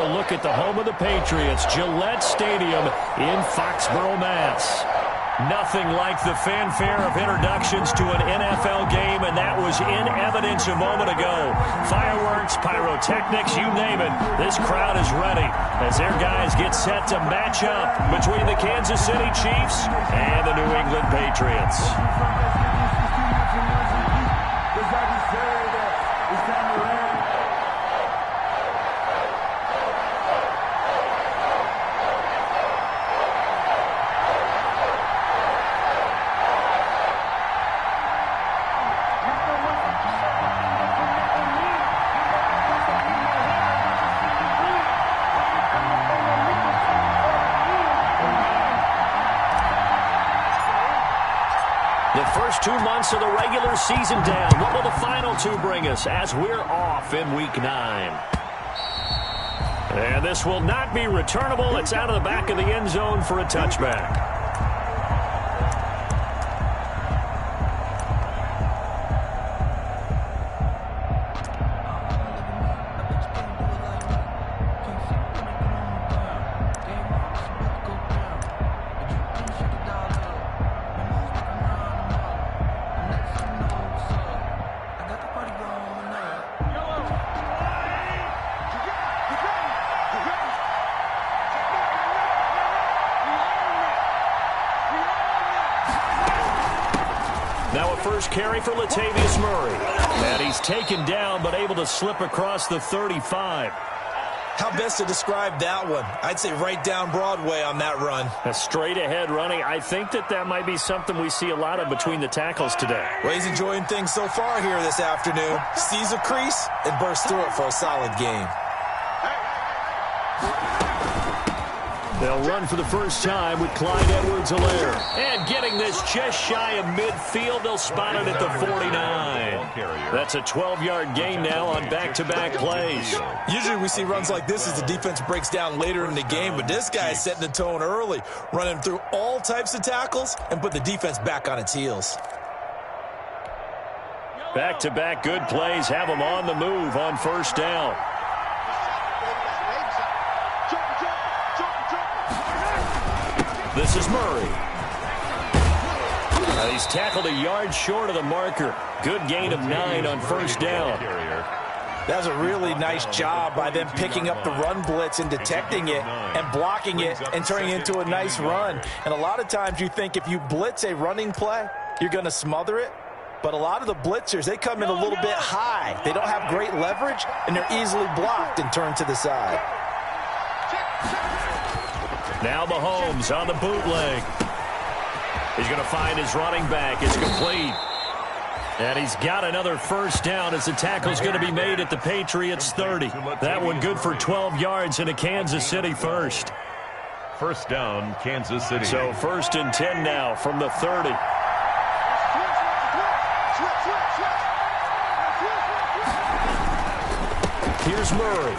A look at the home of the Patriots, Gillette Stadium in Foxborough, Mass. Nothing like the fanfare of introductions to an NFL game, and that was in evidence a moment ago. Fireworks, pyrotechnics, you name it. This crowd is ready as their guys get set to match up between the Kansas City Chiefs and the New England Patriots. The first 2 months of the regular season down. What will the final two bring us as we're off in Week 9? And this will not be returnable. It's out of the back of the end zone for a touchback. Now a first carry for Latavius Murray. And he's taken down but able to slip across the 35. How best to describe that one? I'd say right down Broadway on that run. A straight ahead running. I think that might be something we see a lot of between the tackles today. Well, he's enjoying things so far here this afternoon. Sees a crease and bursts through it for a solid game. They'll run for the first time with Clyde Edwards-Helaire. And getting this just shy of midfield, they'll spot it at the 49. That's a 12-yard gain now on back-to-back plays. Usually we see runs like this as the defense breaks down later in the game, but this guy is setting the tone early, running through all types of tackles and put the defense back on its heels. Back-to-back good plays have them on the move on first down. This is Murray. He's tackled a yard short of the marker. Good gain of 9 on first down. That was a really nice job by them picking up the run blitz and detecting it and blocking it and turning it into a nice run. And a lot of times you think if you blitz a running play, you're going to smother it. But a lot of the blitzers, they come in a little bit high. They don't have great leverage, and they're easily blocked and turned to the side. Now Mahomes on the bootleg. He's going to find his running back. It's complete. And he's got another first down as the tackle's going to be made at the Patriots 30. That one good for 12 yards and a Kansas City first. First down, Kansas City. So 1st and 10 now from the 30. Here's Murray.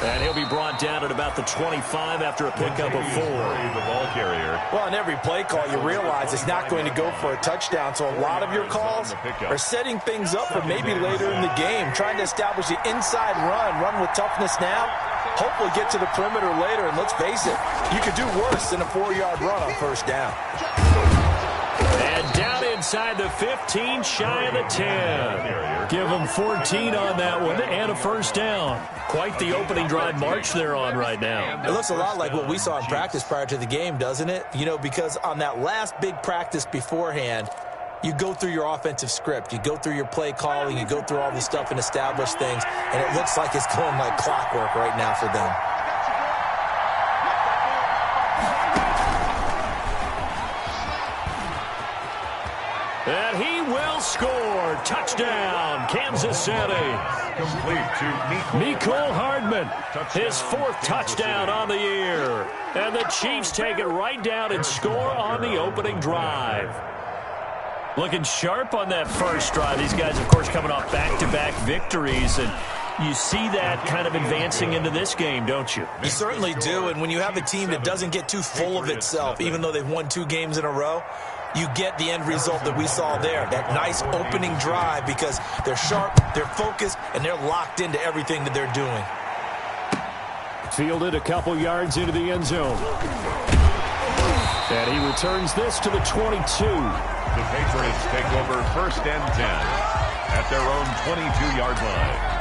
And he'll be brought down at about the 25 after a pickup of 4. The ball carrier. Well, on every play call, you realize it's not going to go for a touchdown, so a lot of your calls are setting things up for maybe later in the game, trying to establish the inside run with toughness now, hopefully get to the perimeter later, and let's face it, you could do worse than a 4-yard run on first down. And down inside the 15, shy of the 10. Give them 14 on that one and a first down. Quite the opening drive march they're on right now. It looks a lot like what we saw in practice prior to the game, doesn't it? You know, because on that last big practice beforehand, you go through your offensive script. You go through your play calling. You go through all the stuff and establish things. And it looks like it's going like clockwork right now for them. And he will score. Touchdown, Kansas City. Complete to Mecole Hardman, his 4th touchdown on the year. And the Chiefs take it right down and score on the opening drive. Looking sharp on that first drive. These guys, of course, coming off back-to-back victories. And you see that kind of advancing into this game, don't you? You certainly do. And when you have a team that doesn't get too full of itself, even though they've won 2 games in a row, you get the end result that we saw there, that nice opening drive, because they're sharp, they're focused, and they're locked into everything that they're doing. Fielded a couple yards into the end zone. And he returns this to the 22. The Patriots take over 1st and 10 at their own 22-yard line.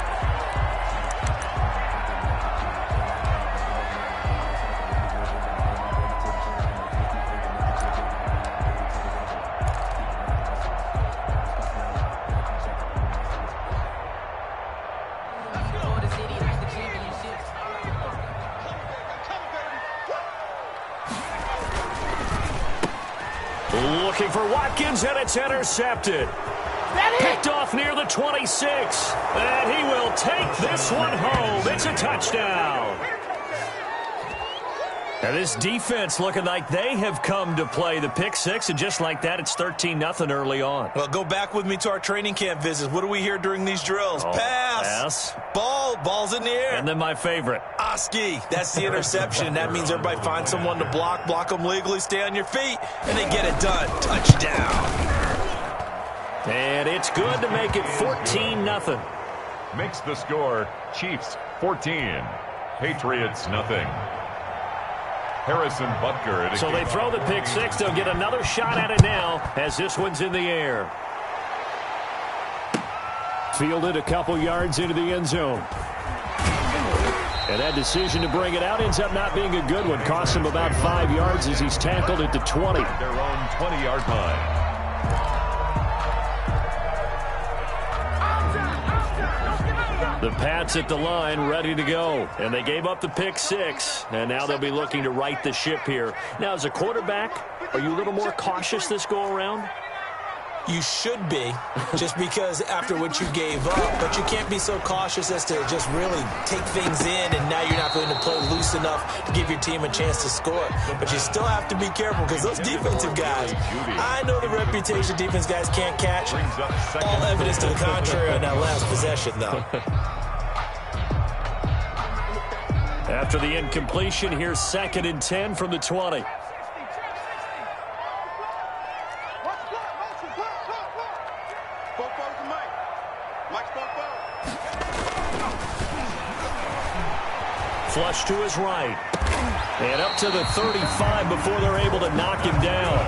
Looking for Watkins, and it's intercepted. Picked off near the 26. And he will take this one home. It's a touchdown. And this defense looking like they have come to play the pick six, and just like that, it's 13-0 early on. Well, go back with me to our training camp visits. What do we hear during these drills? Pass. Ball's in the air. And then my favorite. Oski. That's the interception. That means everybody find someone to block them legally, stay on your feet, and they get it done. Touchdown. And it's good to make it 14-0. Makes the score Chiefs 14, Patriots nothing. Harrison Butker. So they throw the pick six. They'll get another shot at it now as this one's in the air. Fielded a couple yards into the end zone. And that decision to bring it out ends up not being a good one. Costs him about 5 yards as he's tackled at the 20. Their own 20-yard line. The Pats at the line, ready to go. And they gave up the pick six. And now they'll be looking to right the ship here. Now, as a quarterback, are you a little more cautious this go-around? You should be, just because after what you gave up. But you can't be so cautious as to just really take things in, and now you're not going to play loose enough to give your team a chance to score. But you still have to be careful, because those defensive guys, I know the reputation defense guys can't catch. All evidence to the contrary on that last possession, though. After the incompletion, here's 2nd and 10 from the 20. Flush to his right. And up to the 35 before they're able to knock him down.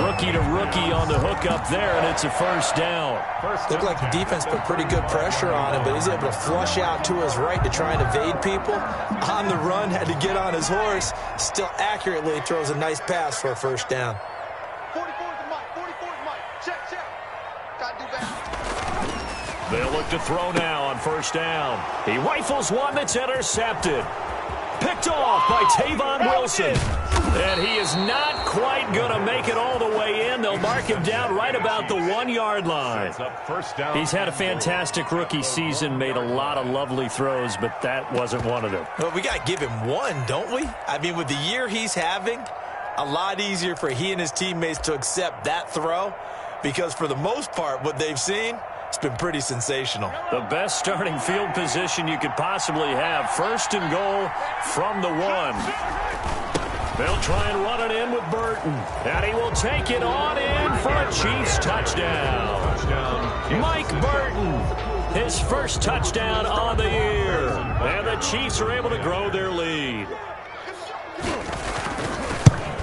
Rookie to rookie on the hook up there, and it's a first down. Looked like the defense put pretty good pressure on him, but he's able to flush out to his right to try and evade people. On the run, had to get on his horse. Still accurately throws a nice pass for a first down. 44's the mic. 44's the mic. Check. Got to do better. They'll look to throw now on first down. He rifles one that's intercepted. Picked off by Tavon Wilson. And he is not quite going to make it all the way in. They'll mark him down right about the 1-yard line. He's had a fantastic rookie season, made a lot of lovely throws, but that wasn't one of them. Well, we got to give him one, don't we? I mean, with the year he's having, a lot easier for he and his teammates to accept that throw, because for the most part, what they've seen, it's been pretty sensational. The best starting field position you could possibly have. 1st and goal from the 1. They'll try and run it in with Burton. And he will take it on in for a Chiefs touchdown. Mike Burton, his first touchdown on the year. And the Chiefs are able to grow their lead.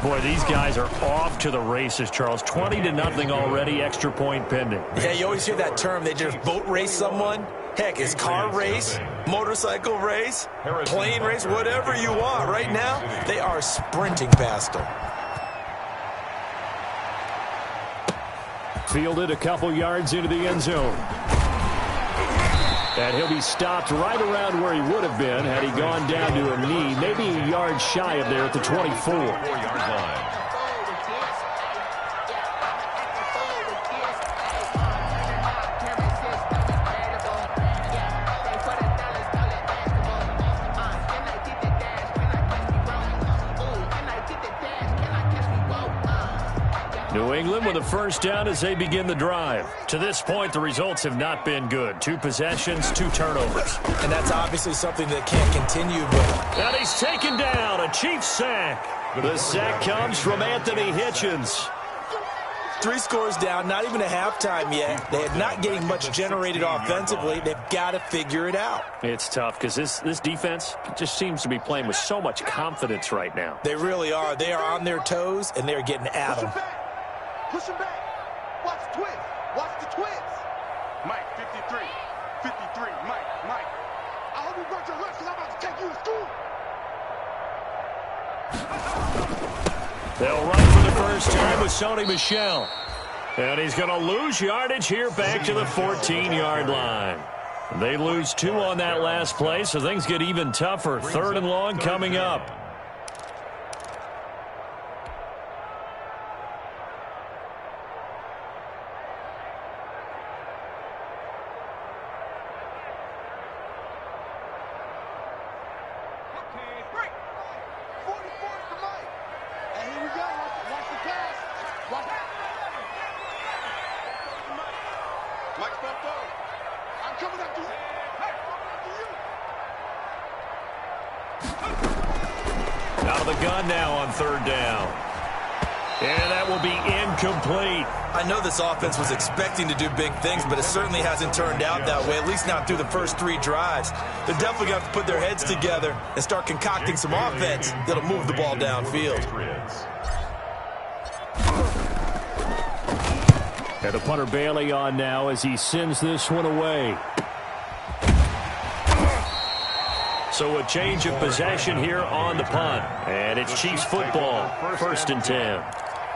Boy, these guys are off to the races, Charles. 20-0 already, extra point pending. Yeah, you always hear that term. They just boat race someone. Heck, it's car race, motorcycle race, plane race, whatever you want. Right now, they are sprinting past them. Fielded a couple yards into the end zone. And he'll be stopped right around where he would have been had he gone down to a knee, maybe a yard shy of there at the 24. 4-yard line. New England with a first down as they begin the drive. To this point, the results have not been good. 2 possessions, 2 turnovers. And that's obviously something that can't continue. But And he's taken down, a Chiefs sack. The sack comes from Anthony Hitchens. 3 scores down, not even a halftime yet. They are not getting much generated offensively. They've got to figure it out. It's tough because this defense just seems to be playing with so much confidence right now. They really are. They are on their toes, and they're getting at them. Push him back. Watch the twist. Watch the twist. Mike, 53. 53. Mike. I hope you brought your lunch because I'm about to take you to school. They'll run for the first time with Sony Michel. And he's going to lose yardage here back to the 14-yard line. They lose 2 on that last play, so things get even tougher. 3rd and long coming up. Out of the gun now on 3rd down. And that will be incomplete. I know this offense was expecting to do big things, but it certainly hasn't turned out that way, at least not through the first 3 drives. They're definitely going to have to put their heads together and start concocting some offense that'll move the ball downfield. And the punter Bailey on now as he sends this one away. So a change of possession here on the punt. And it's Chiefs football, 1st and 10.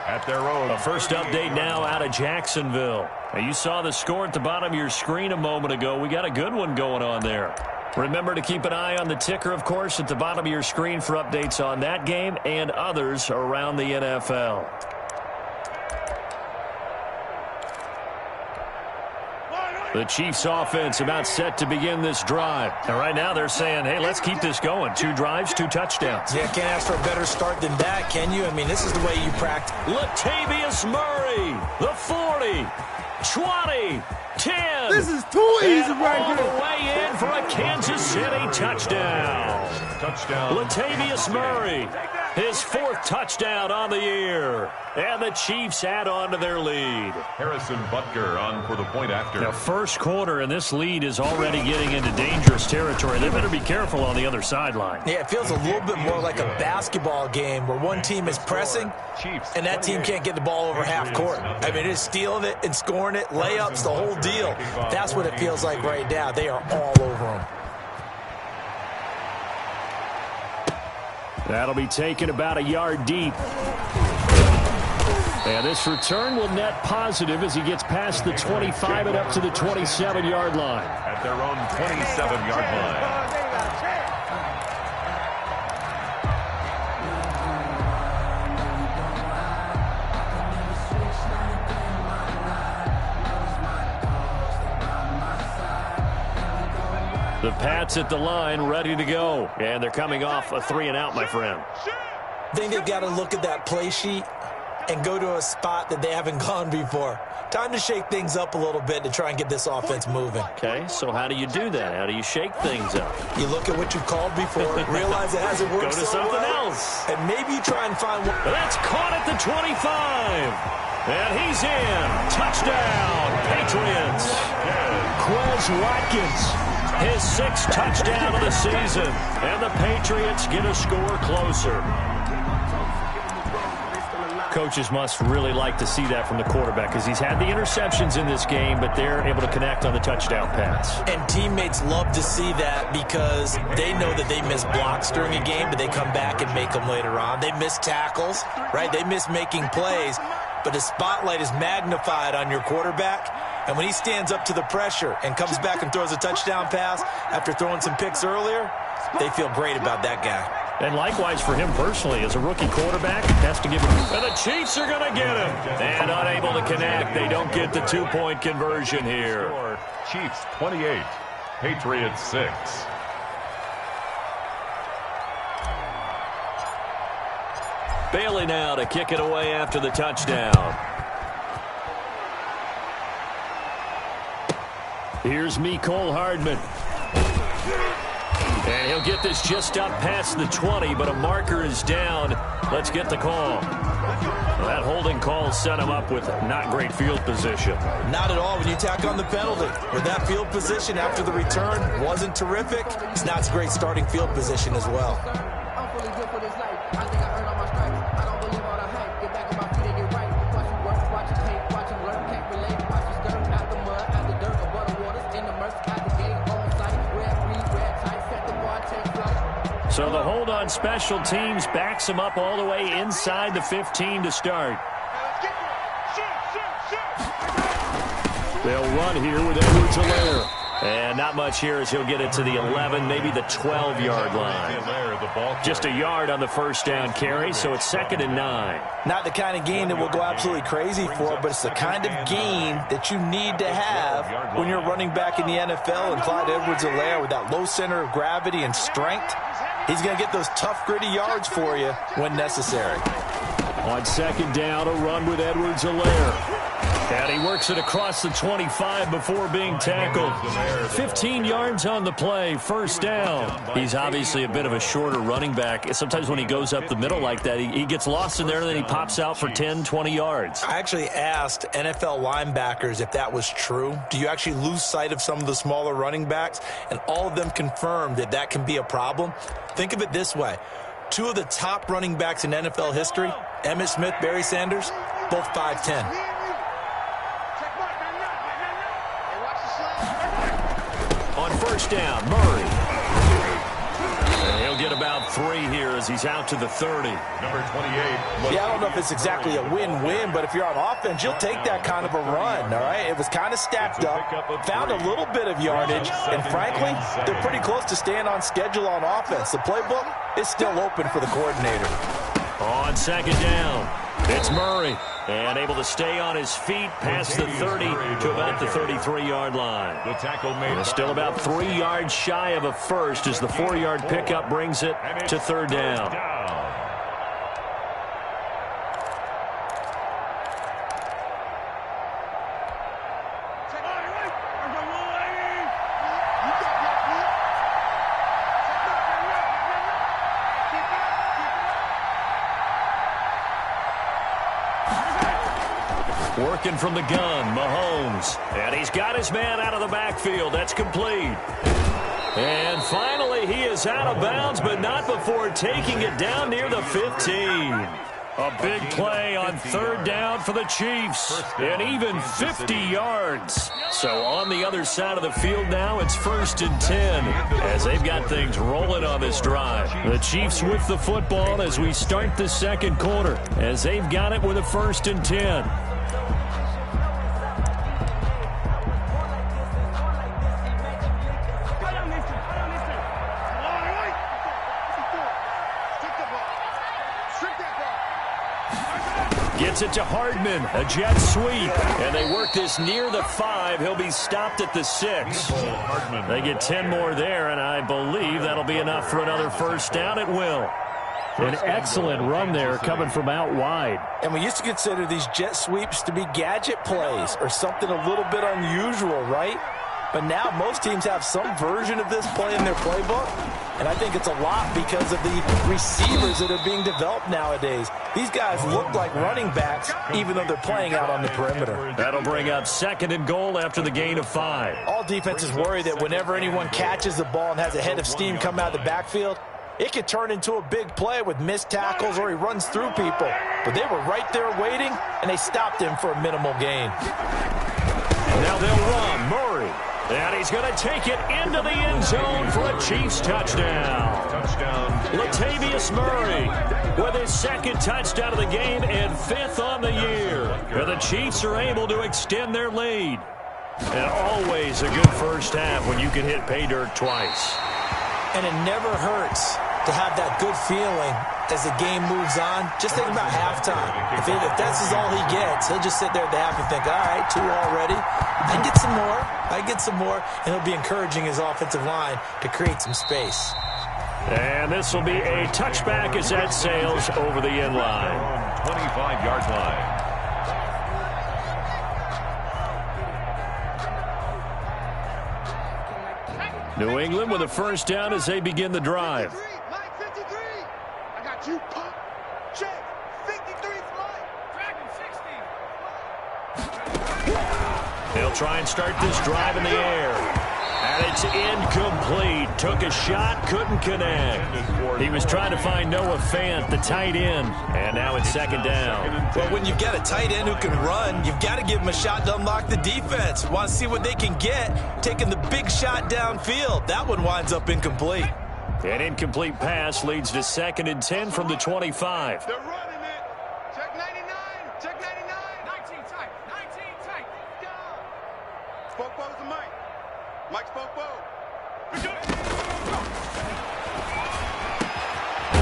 At their own. A first update now out of Jacksonville. Now you saw the score at the bottom of your screen a moment ago. We got a good one going on there. Remember to keep an eye on the ticker, of course, at the bottom of your screen for updates on that game and others around the NFL. The Chiefs offense about set to begin this drive. And right now they're saying, hey, let's keep this going. 2 drives, 2 touchdowns. Yeah, can't ask for a better start than that, can you? I mean, this is the way you practice. Latavius Murray, the 40, 20, 10. This is too easy right all here. the way in for a Kansas City touchdown. Latavius Murray, his 4th touchdown on the year. And the Chiefs add on to their lead. Harrison Butker on for the point after. Now, first quarter, and this lead is already getting into dangerous territory. They better be careful on the other sideline. Yeah, it feels a little bit more like a basketball game where one team is pressing and that team can't get the ball over half court. I mean, it's stealing it and scoring it, layups, the whole deal. That's what it feels like right now. They are all over them. That'll be taken about a yard deep. And this return will net positive as he gets past the 25 and up to the 27-yard line. At their own 27-yard line. The Pats at the line, ready to go. And they're coming off a 3-and-out, my friend. I think they've got to look at that play sheet and go to a spot that they haven't gone before. Time to shake things up a little bit to try and get this offense moving. Okay, so how do you do that? How do you shake things up? You look at what you've called before, realize it hasn't worked Go to so something well, else. and maybe you try and find one. That's caught at the 25. And he's in. Touchdown, Patriots. Quez Watkins, his 6th touchdown of the season. And the Patriots get a score closer. Coaches must really like to see that from the quarterback because he's had the interceptions in this game, but they're able to connect on the touchdown pass. And teammates love to see that because they know that they miss blocks during a game, but they come back and make them later on. They miss tackles, right? They miss making plays, but the spotlight is magnified on your quarterback. And when he stands up to the pressure and comes back and throws a touchdown pass after throwing some picks earlier, they feel great about that guy. And likewise for him personally, as a rookie quarterback, has to give him. And the Chiefs are going to get him. And unable to connect. They don't get the 2-point conversion here. Chiefs 28, Patriots 6. Bailey now to kick it away after the touchdown. Here's Mecole Hardman. And he'll get this just up past the 20, but a marker is down. Let's get the call. Well, that holding call set him up with not great field position. Not at all when you tack on the penalty. With that field position after the return wasn't terrific, it's not a great starting field position as well. So the hold on special teams backs him up all the way inside the 15 to start. They'll run here with Edwards-Helaire. And not much here as he'll get it to the 11, maybe the 12-yard line. Just a yard on the first down carry, so it's 2nd and 9. Not the kind of gain that we'll go absolutely crazy for, but it's the kind of gain that you need to have when you're running back in the NFL. And Clyde Edwards-Helaire, with that low center of gravity and strength, he's going to get those tough, gritty yards for you when necessary. On 2nd down, a run with Edwards-Helaire. And he works it across the 25 before being tackled. 15 yards on the play, first down. He's obviously a bit of a shorter running back. Sometimes when he goes up the middle like that, he gets lost in there, and then he pops out for 10, 20 yards. I actually asked NFL linebackers if that was true. Do you actually lose sight of some of the smaller running backs? And all of them confirmed that that can be a problem. Think of it this way. 2 of the top running backs in NFL history, Emmitt Smith, Barry Sanders, both 5'10". On first down, Murray. And he'll get about 3 here as he's out to the 30. Number 28. Yeah, I don't know if it's exactly a win-win, but if you're on offense, you'll take that kind of a run, all right? It was kind of stacked up, found a little bit of yardage, and frankly, they're pretty close to staying on schedule on offense. The playbook is still open for the coordinator. On 2nd down, it's Murray. And able to stay on his feet past the 30 to about the 33-yard line. The tackle made. And still about 3 yards shy of a first as the 4-yard pickup brings it to 3rd down. Working from the gun, Mahomes. And he's got his man out of the backfield. That's complete. And finally, he is out of bounds, but not before taking it down near the 15. A big play on 3rd down for the Chiefs. And even 50 yards. So on the other side of the field now, it's 1st and 10 as they've got things rolling on this drive. The Chiefs with the football as we start the 2nd quarter as they've got it with a 1st and 10. Gets it to Hardman, a jet sweep, and they work this near the 5. He'll be stopped at the 6. They get 10 more there, and I believe that'll be enough for another first down. It will. An excellent run there coming from out wide. And we used to consider these jet sweeps to be gadget plays or something a little bit unusual, right? But now most teams have some version of this play in their playbook, and I think it's a lot because of the receivers that are being developed nowadays. These guys look like running backs, even though they're playing out on the perimeter. That'll bring up 2nd and goal after the gain of 5. All defenses worry that whenever anyone catches the ball and has a head of steam come out of the backfield, it could turn into a big play with missed tackles or he runs through people. But they were right there waiting, and they stopped him for a minimal gain. Now they'll run. Murray. And he's going to take it into the end zone for a Chiefs touchdown. Latavius Murray with his 2nd touchdown of the game and 5th on the year. And the Chiefs are able to extend their lead. And always a good first half when you can hit pay dirt twice. And it never hurts to have that good feeling as the game moves on. Just think about halftime. If that's all he gets, he'll just sit there at the half and think, all right, 2 already. I can get some more. I get some more. And he'll be encouraging his offensive line to create some space. And this will be a touchback as that sails over the end line. 25-yard line. New England with a first down as they begin the drive. 53, Mike 53. I got you, pump. Check. 53's Mike. Dragon 60. They'll try and start this drive in the air. And it's incomplete. Took a shot, couldn't connect. He was trying to find Noah Fant, the tight end. And now it's second down. Well, when you've got a tight end who can run, you've got to give him a shot to unlock the defense. Want to see what they can get, taking the big shot downfield. That one winds up incomplete. An incomplete pass leads to second and 10 from the 25. They're running it. Check 99. Check 99. 19 tight. 19 tight. Go. Spoke Bo's the Mike. Mike spoke Bo.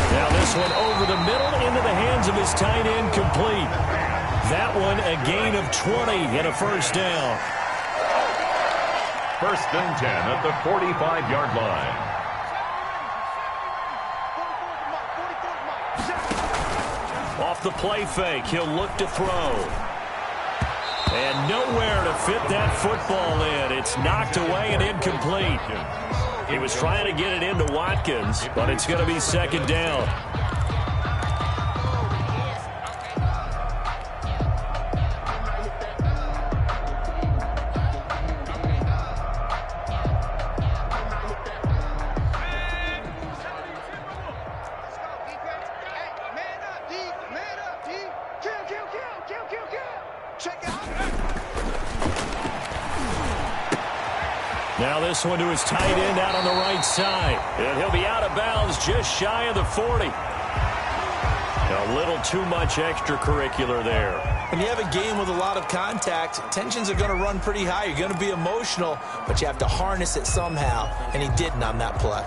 Now this one over the middle into the hands of his tight end, complete. That one a gain of 20 and a first down. First and 10 at the 45-yard line. Off the play fake, he'll look to throw. And nowhere to fit that football in. It's knocked away and incomplete. He was trying to get it into Watkins, but it's going to be second down. Now this one to his tight end out on the right side. And he'll be out of bounds just shy of the 40. A little too much extracurricular there. When you have a game with a lot of contact, tensions are going to run pretty high. You're going to be emotional, but you have to harness it somehow, and he didn't on that play.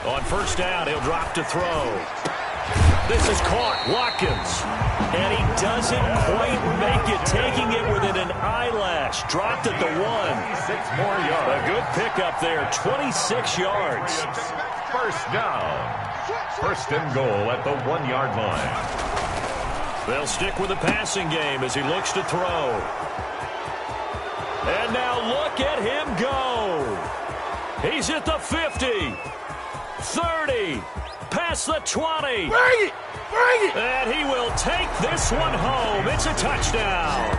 On first down, he'll drop to throw. This is caught. Watkins. And he doesn't quite make it, taking it within an eyelash. Dropped at the 1. 6 more yards. A good pickup there, 26 yards. First down. First and goal at the 1-yard line. They'll stick with the passing game as he looks to throw. And now look at him go. He's at the 50. 30, past the 20. Bring it! Bring it! And he will take this one home. It's a touchdown.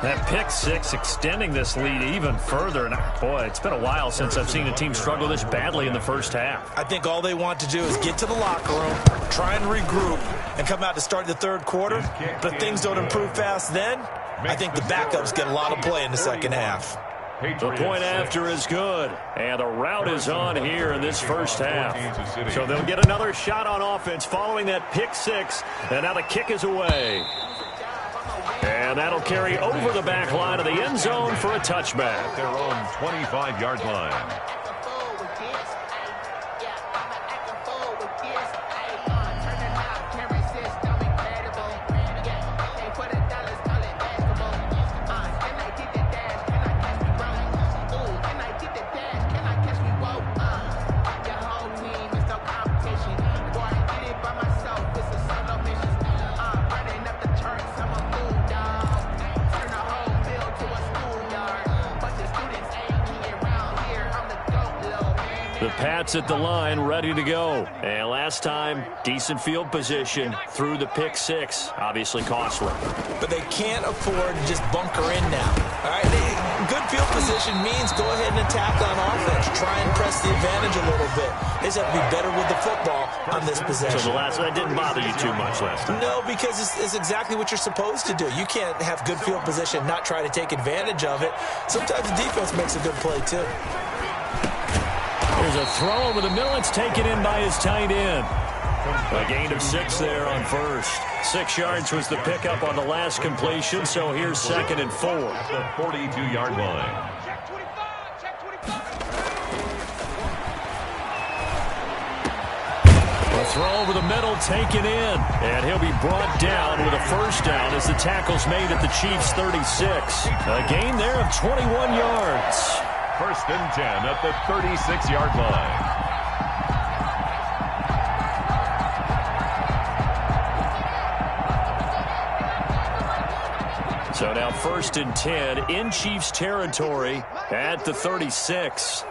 That pick six extending this lead even further. And boy, it's been a while since I've seen a team struggle this badly in the first half. I think all they want to do is get to the locker room, try and regroup, and come out to start the third quarter. But if things don't improve fast then, I think the backups get a lot of play in the second half. The point after is good, and the route is on here in this first half. So they'll get another shot on offense following that pick six, and now the kick is away. And that'll carry over the back line of the end zone for a touchback. At their own 25-yard line. The Pats at the line, ready to go. And last time, decent field position through the pick six. Obviously costly. But they can't afford to just bunker in now. All right, good field position means go ahead and attack on offense. Try and press the advantage a little bit. They just have to be better with the football on this possession. So that didn't bother you too much last time? No, because it's exactly what you're supposed to do. You can't have good field position, not try to take advantage of it. Sometimes the defense makes a good play, too. There's a throw over the middle. It's taken in by his tight end. A gain of 6 there on first. 6 yards was the pickup on the last completion, so here's second and 4. At the 42-yard line. Check 25. Check 25. A throw over the middle, taken in. And he'll be brought down with a first down as the tackle's made at the Chiefs' 36. A gain there of 21 yards. First and 10 at the 36-yard line. So now first and 10 in Chiefs territory at the 36.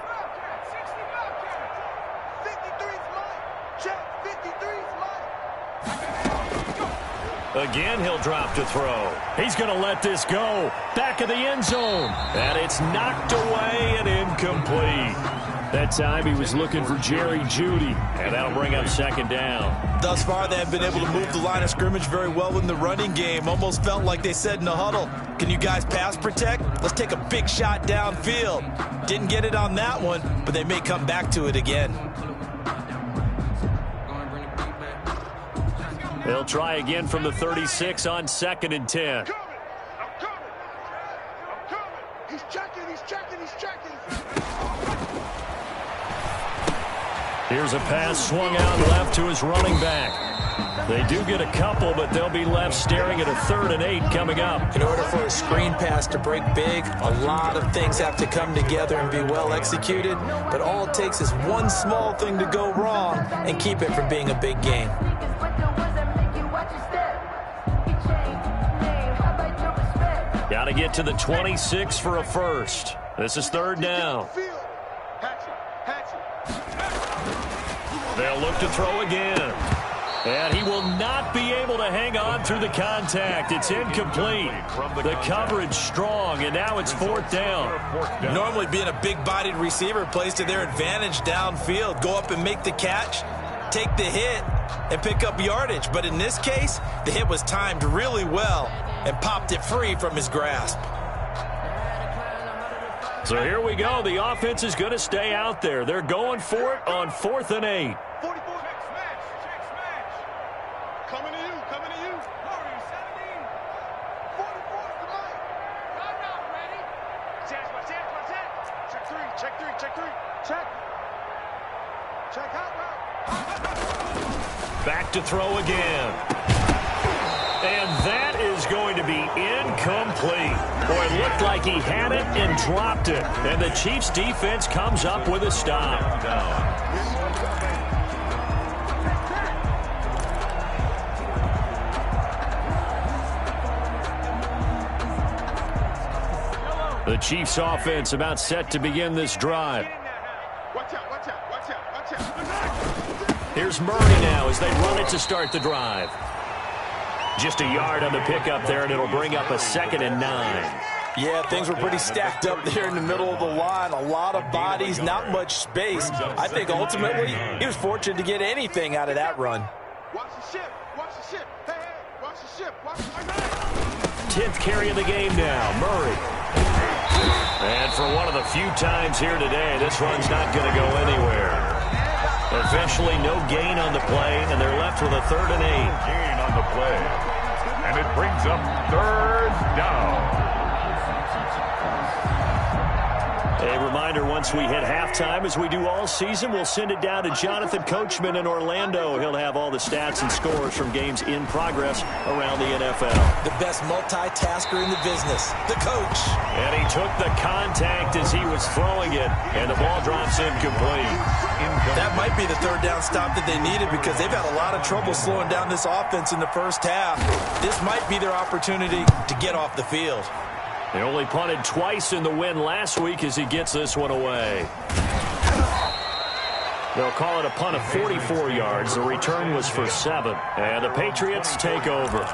Again, he'll drop to throw. He's going to let this go. Back of the end zone. And it's knocked away and incomplete. That time he was looking for Jerry Jeudy, and that'll bring up second down. Thus far, they have been able to move the line of scrimmage very well in the running game. Almost felt like they said in the huddle, can you guys pass protect? Let's take a big shot downfield. Didn't get it on that one, but they may come back to it again. They'll try again from the 36 on second and 10. I'm coming. He's checking. Here's a pass swung out left to his running back. They do get a couple, but they'll be left staring at a 3rd and 8 coming up. In order for a screen pass to break big, a lot of things have to come together and be well executed, but all it takes is one small thing to go wrong and keep it from being a big game. Got to get to the 26 for a first. This is 3rd down. They'll look to throw again. And he will not be able to hang on through the contact. It's incomplete. The coverage strong, and now it's 4th down. Normally being a big-bodied receiver plays to their advantage downfield. Go up and make the catch, take the hit, and pick up yardage. But in this case, the hit was timed really well and popped it free from his grasp. So here we go. The offense is going to stay out there. They're going for it on 4th and 8. 44. Check smash. Coming to you. 44 is the line. I'm not ready. Check. Check out route. Back to throw again. And that is going to be incomplete. Boy, it looked like he had it and dropped it. And the Chiefs defense comes up with a stop. The Chiefs offense about set to begin this drive. Watch out. Here's Murray now as they run it to start the drive. Just a yard on the pickup there, and it'll bring up a 2nd and 9. Yeah, things were pretty stacked up there in the middle of the line. A lot of bodies, not much space. I think ultimately he was fortunate to get anything out of that run. Watch the ship. Hey, watch the ship. 10th carry of the game now, Murray. And for one of the few times here today, this run's not going to go anywhere. Eventually, no gain on the play, and they're left with a 3rd and 8. Gain on the play. And it brings up 3rd down. A reminder, once we hit halftime, as we do all season, we'll send it down to Jonathan Coachman in Orlando. He'll have all the stats and scores from games in progress around the NFL. The best multitasker in the business, the coach. And he took the contact as he was throwing it, and the ball drops incomplete. That might be the 3rd down stop that they needed because they've had a lot of trouble slowing down this offense in the first half. This might be their opportunity to get off the field. They only punted twice in the win last week as he gets this one away. They'll call it a punt of 44 yards. The return was for 7. And the Patriots take over.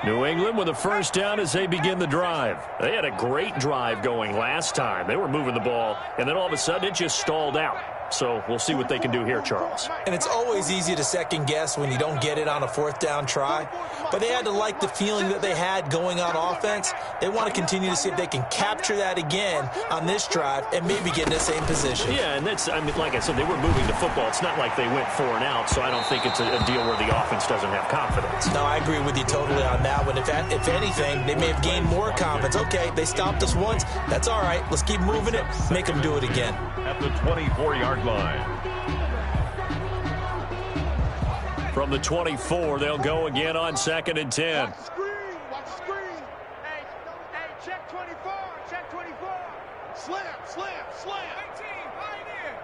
New England with a first down as they begin the drive. They had a great drive going last time. They were moving the ball, and then all of a sudden it just stalled out. So we'll see what they can do here, Charles. And it's always easy to second guess when you don't get it on a fourth down try. But they had to like the feeling that they had going on offense. They want to continue to see if they can capture that again on this drive and maybe get in the same position. Yeah, and that's, I mean, like I said, they were moving the football. It's not like they went 4 and out, so I don't think it's a deal where the offense doesn't have confidence. No, I agree with you totally on that one. If anything, they may have gained more confidence. Okay, they stopped us once. That's all right. Let's keep moving it. Make them do it again. At the 24-yard line. From the 24, they'll go again on 2nd and 10. Watch the screen. Watch the screen. Hey, check 24. Check 24. Slam, slam, slam. 18, pioneer.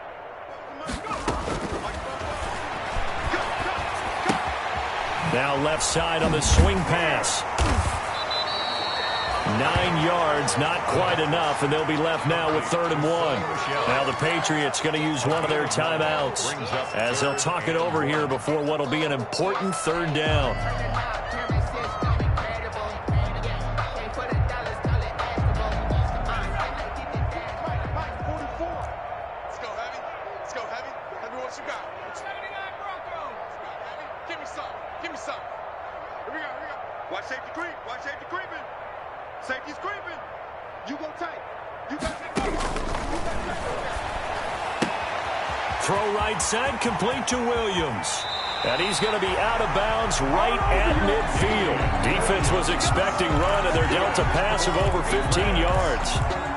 Now left side on the swing pass. 9 yards, not quite enough, and they'll be left now with 3rd and 1. Now the Patriots going to use one of their timeouts as they'll talk it over here before what will be an important 3rd down. Watch safety creep. Watch safety creeping. Safety's creeping. You go tight. You go tight. Throw right side, complete to Williams. And he's going to be out of bounds right at midfield. Defense was expecting run, and they're dealt a pass of over 15 yards.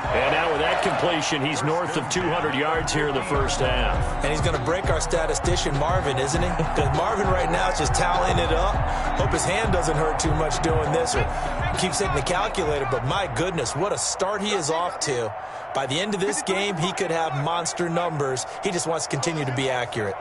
And now with that completion, he's north of 200 yards here in the first half. And he's going to break our statistician, Marvin, isn't he? Because Marvin right now is just tallying it up. Hope his hand doesn't hurt too much doing this or keeps hitting the calculator. But my goodness, what a start he is off to. By the end of this game, he could have monster numbers. He just wants to continue to be accurate.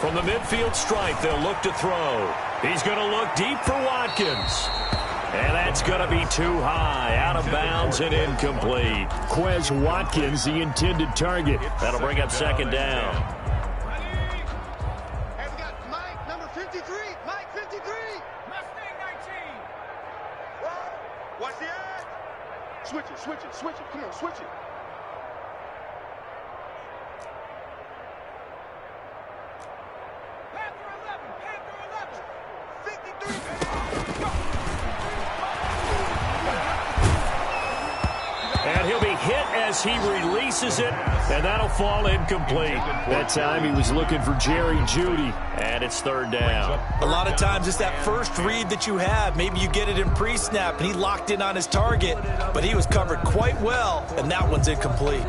From the midfield stripe, they'll look to throw. He's going to look deep for Watkins. And that's going to be too high, out of bounds and incomplete. Quez Watkins, the intended target. That'll bring up 2nd down. Hey, we got Mike, number 53. Mike, 53. Mustang 19. Watch the edge. Switch it, switch it, switch it. Come on, switch it. And he'll be hit as he releases it, and that'll fall incomplete. That time he was looking for Jerry Jeudy, and it's 3rd down. A lot of times it's that first read that you have. Maybe you get it in pre-snap, and he locked in on his target, but he was covered quite well, and that one's incomplete.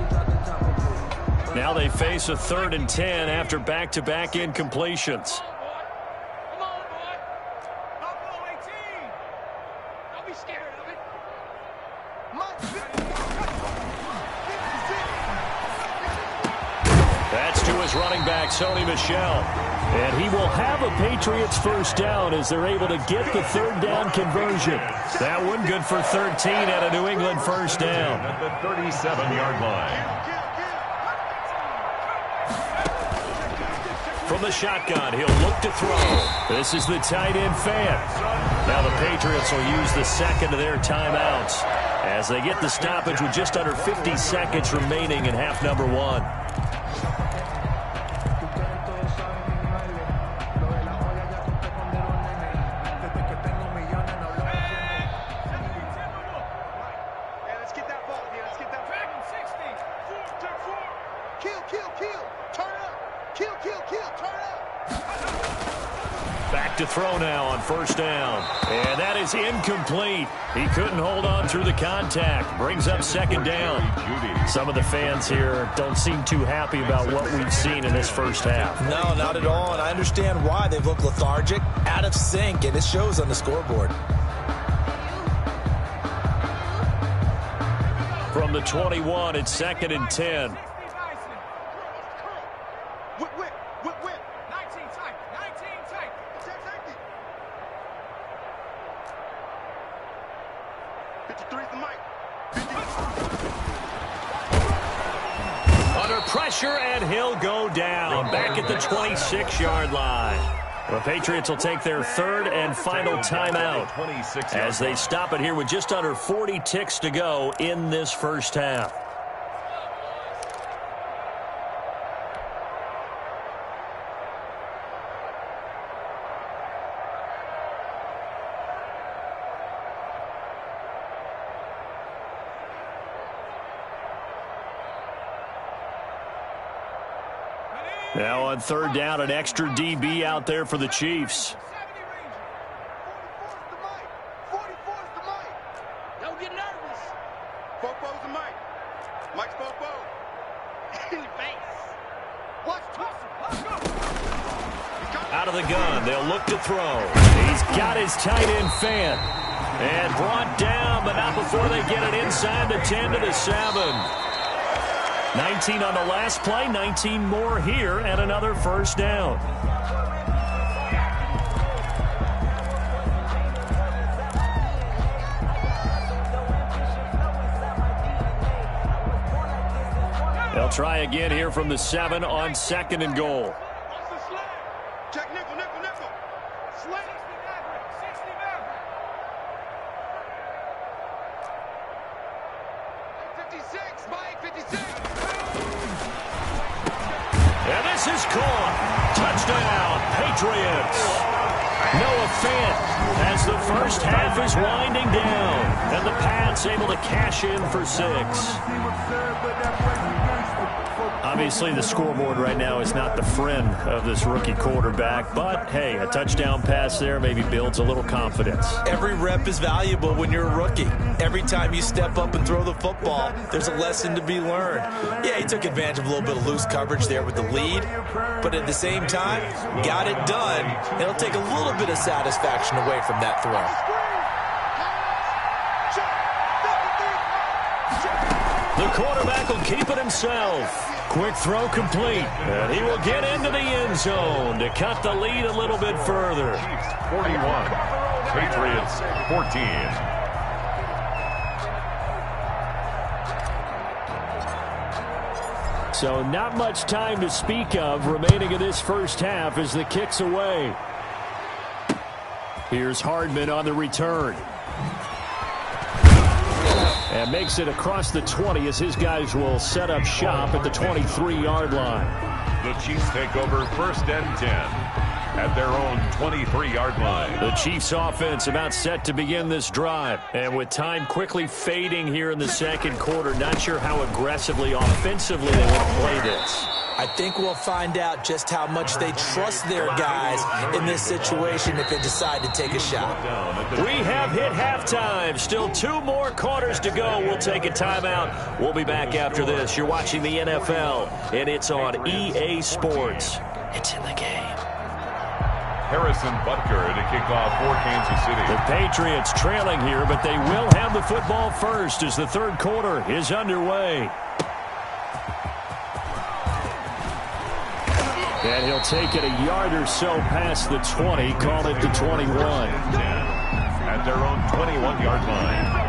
Now they face a 3rd and 10 after back-to-back incompletions. That's to his running back, Sony Michel. And he will have a Patriots first down as they're able to get the 3rd down conversion. That one good for 13 at a New England first down. At the 37-yard line. From the shotgun, he'll look to throw. This is the tight end fan. Now the Patriots will use the 2nd of their timeouts as they get the stoppage with just under 50 seconds remaining in half number 1. Back to throw now on 1st down. And that is incomplete. He couldn't hold on through the contact. Brings up 2nd down. Some of the fans here don't seem too happy about what we've seen in this first half. No, not at all, and I understand why. They've looked lethargic, out of sync, and it shows on the scoreboard. From the 21, it's 2nd and 10. Whip. 19 tight. 19 tight. Check safety. 53 is the mic. Under pressure, and he'll go down. Back at the 26-yard line. The Patriots will take their third and final timeout as they stop it here with just under 40 ticks to go in this first half. Now on third down, an extra DB out there for the Chiefs. 44's the mic. Don't get nervous. Fofo's the mic. Mike's Fofo. In your face. Watch Out of the gun, they'll look to throw. He's got his tight end fan. And brought down, but not before they get it inside the 10 to the 7. 19 on the last play, 19 more here, and another first down. They'll try again here from the 7 on 2nd and goal. check nickel, nickel, nickel. Slant. 60 56, Mike, 56. And this is caught. Touchdown, Patriots. Noah Fant as the first half is winding down. And the Pats able to cash in for 6. Obviously, the scoreboard right now is not the friend of this rookie quarterback. But, hey, a touchdown pass there maybe builds a little confidence. Every rep is valuable when you're a rookie. Every time you step up and throw the football, there's a lesson to be learned. Yeah, he took advantage of a little bit of loose coverage there with the lead. But at the same time, got it done. It'll take a little bit of satisfaction away from that throw. The quarterback will keep it himself. Quick throw complete. And he will get into the end zone to cut the lead a little bit further. 41, Patriots 14. So not much time to speak of remaining in this first half as the kick's away. Here's Hardman on the return. And makes it across the 20 as his guys will set up shop at the 23-yard line. The Chiefs take over first and 10 at their own 23-yard line. The Chiefs offense about set to begin this drive. And with time quickly fading here in the second quarter, not sure how aggressively offensively they want to play this. I think we'll find out just how much they trust their guys in this situation if they decide to take a shot. We have hit halftime. Still 2 more quarters to go. We'll take a timeout. We'll be back after this. You're watching the NFL, and it's on EA Sports. It's in the game. Harrison Butker to kick off for Kansas City. The Patriots trailing here, but they will have the football first as the third quarter is underway. And he'll take it a yard or so past the 20, call it the 21. At their own 21-yard line.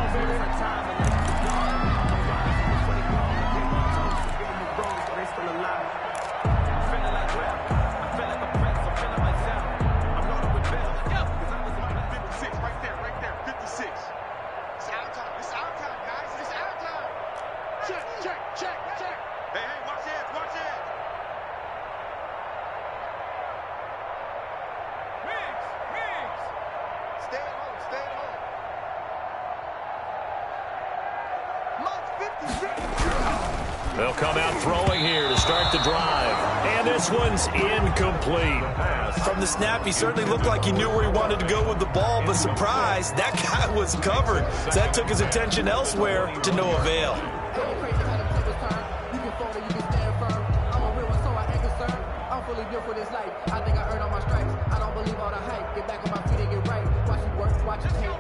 They'll come out throwing here to start the drive. And this one's incomplete. From the snap, he certainly looked like he knew where he wanted to go with the ball, but surprise, that guy was covered. So that took his attention elsewhere to no avail.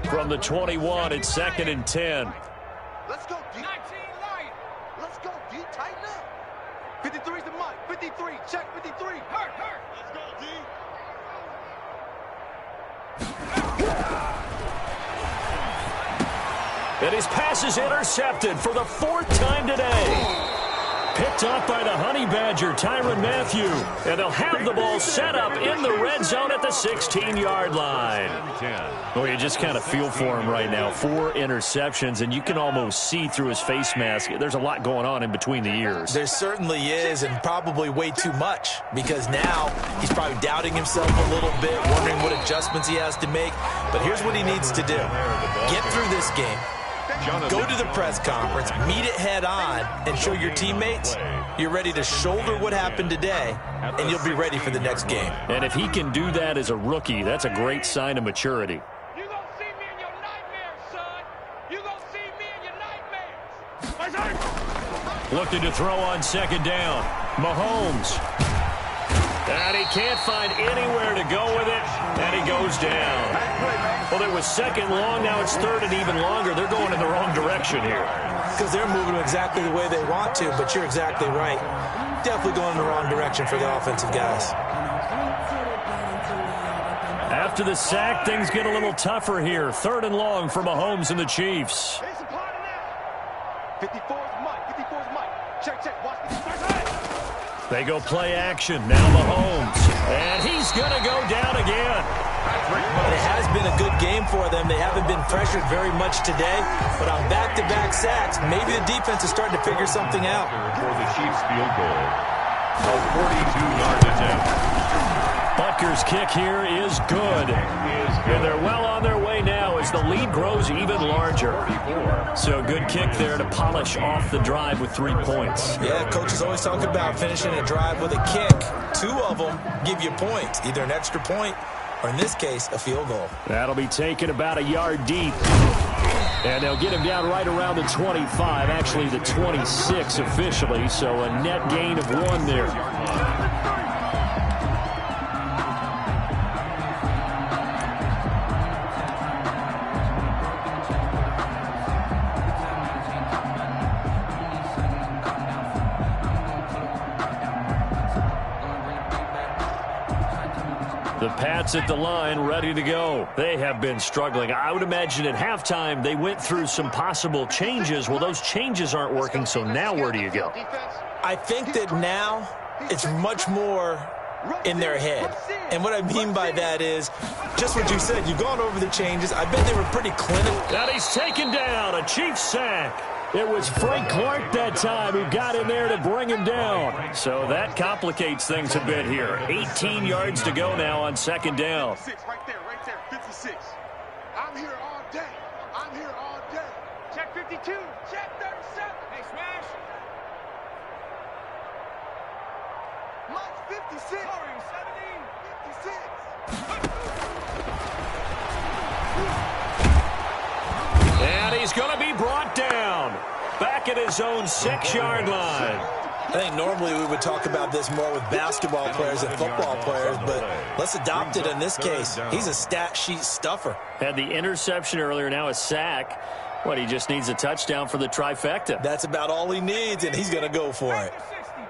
From the 21, it's 2nd and 10. Let's go, D. 19 light. Let's go, D. Tighten up. 53's the mic. 53. Check 53. Hurt. Let's go, D. And his pass is intercepted for the 4th time today. picked off by the Honey Badger, Tyrann Mathieu. And they'll have the ball set up in the red zone at the 16-yard line. Well, you just kind of feel for him right now. 4 interceptions, and you can almost see through his face mask. There's a lot going on in between the ears. There certainly is, and probably way too much, because now he's probably doubting himself a little bit, wondering what adjustments he has to make. But here's what he needs to do. Get through this game. Go to the press conference, meet it head on, and show your teammates you're ready to shoulder what happened today, and you'll be ready for the next game. And if he can do that as a rookie, that's a great sign of maturity. You're going to see me in your nightmares, son. You're going to see me in your nightmares. Looking to throw on second down. Mahomes. And he can't find anywhere to go with it, and he goes down. Well, it was second long, now it's third and even longer. They're going in the wrong direction here. Because they're moving exactly the way they want to, but you're exactly right. Definitely going in the wrong direction for the offensive guys. After the sack, things get a little tougher here. Third and long for Mahomes and the Chiefs. 54's Mike. 54's Mike. Check. Watch the They go play action. Now Mahomes. And he's going to go down again. It has been a good game for them. They haven't been pressured very much today, but on back-to-back sacks, maybe the defense is starting to figure something out. For the Chiefs field goal, a 42-yard attempt. Butker's kick here is good. And they're well on their way now as the lead grows even larger. So good kick there to polish off the drive with 3 points. Yeah, coaches always talk about finishing a drive with a kick. 2 of them give you points, either an extra point or, in this case, a field goal. That'll be taken about a yard deep. And they'll get him down right around the 25, actually the 26 officially, so a net gain of 1 there. The Pats at the line, ready to go. They have been struggling. I would imagine at halftime they went through some possible changes. Well, those changes aren't working, so now where do you go? I think that now it's much more in their head. And what I mean by that is just what you said. You've gone over the changes. I bet they were pretty clinical. And he's taken down. A Chiefs sack. It was Frank Clark that time who got in there to bring him down. So that complicates things a bit here. 18 yards to go now on second down. Right there, 56. I'm here all day. Check 52. Check 37. Hey, Smash. Mike's 56. 56. And he's going to be brought down. Back at his own 6-yard line. I think normally we would talk about this more with basketball players and football players, but let's adopt it in this case. He's a stat sheet stuffer. Had the interception earlier, now a sack. What, he just needs a touchdown for the trifecta. That's about all he needs, and he's going to go for it.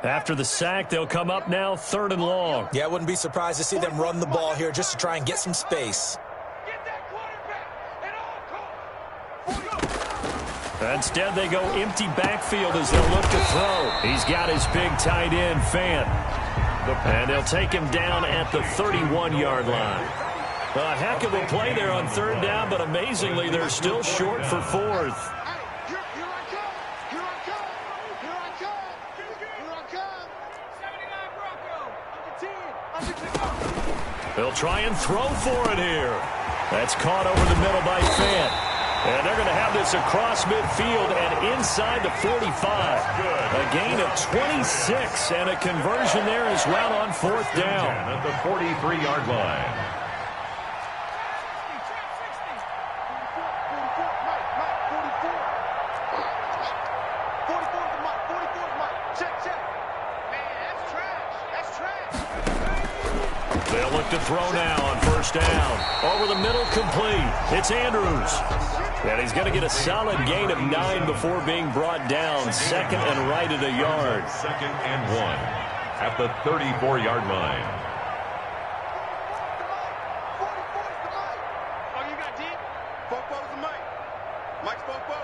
After the sack, they'll come up now third and long. Yeah, I wouldn't be surprised to see them run the ball here just to try and get some space. Instead, they go empty backfield as they'll look to throw. He's got his big tight end, Fant. And they'll take him down at the 31-yard line. A heck of a play there on third down, but amazingly, they're still short for fourth. They'll try and throw for it here. That's caught over the middle by Fant. And they're going to have this across midfield and inside the 45. A gain of 26 and a conversion there as well on fourth down. At the 43-yard line. They'll look to throw now on first down. Over the middle, complete. It's Andrews. And he's going to get a solid gain of 9 before being brought down. Second and right at a yard. Second and 1 at the 34-yard line. Oh, you got deep? Fofo's the Mike. Mike's Fofo.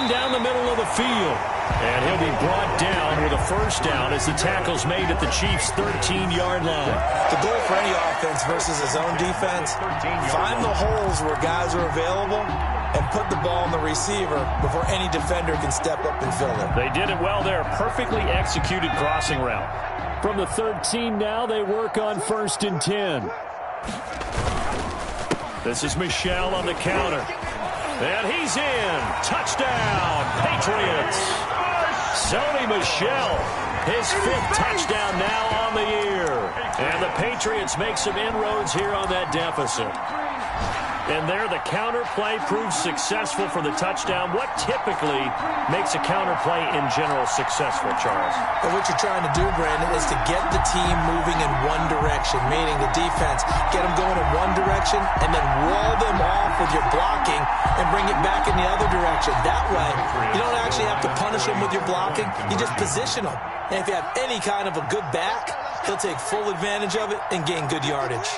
down the middle of the field. And he'll be brought down with a first down as the tackle's made at the Chiefs' 13-yard line. The goal for any offense versus his own defense, find the holes where guys are available and put the ball on the receiver before any defender can step up and fill it. They did it well there. Perfectly executed crossing route. From the 13 now, they work on 1st and 10. This is Michel on the counter. And he's in. Touchdown, Patriots. Sony Michel, his 5th touchdown now on the year. And the Patriots make some inroads here on that deficit. And there, the counter play proves successful for the touchdown. What typically makes a counter play in general successful, Charles? And what you're trying to do, Brandon, is to get the team moving in one direction, meaning the defense, get them going in one direction and then wall them off with your blocking and bring it back in the other direction. That way, you don't actually have to punish them with your blocking. You just position them. And if you have any kind of a good back, he'll take full advantage of it and gain good yardage.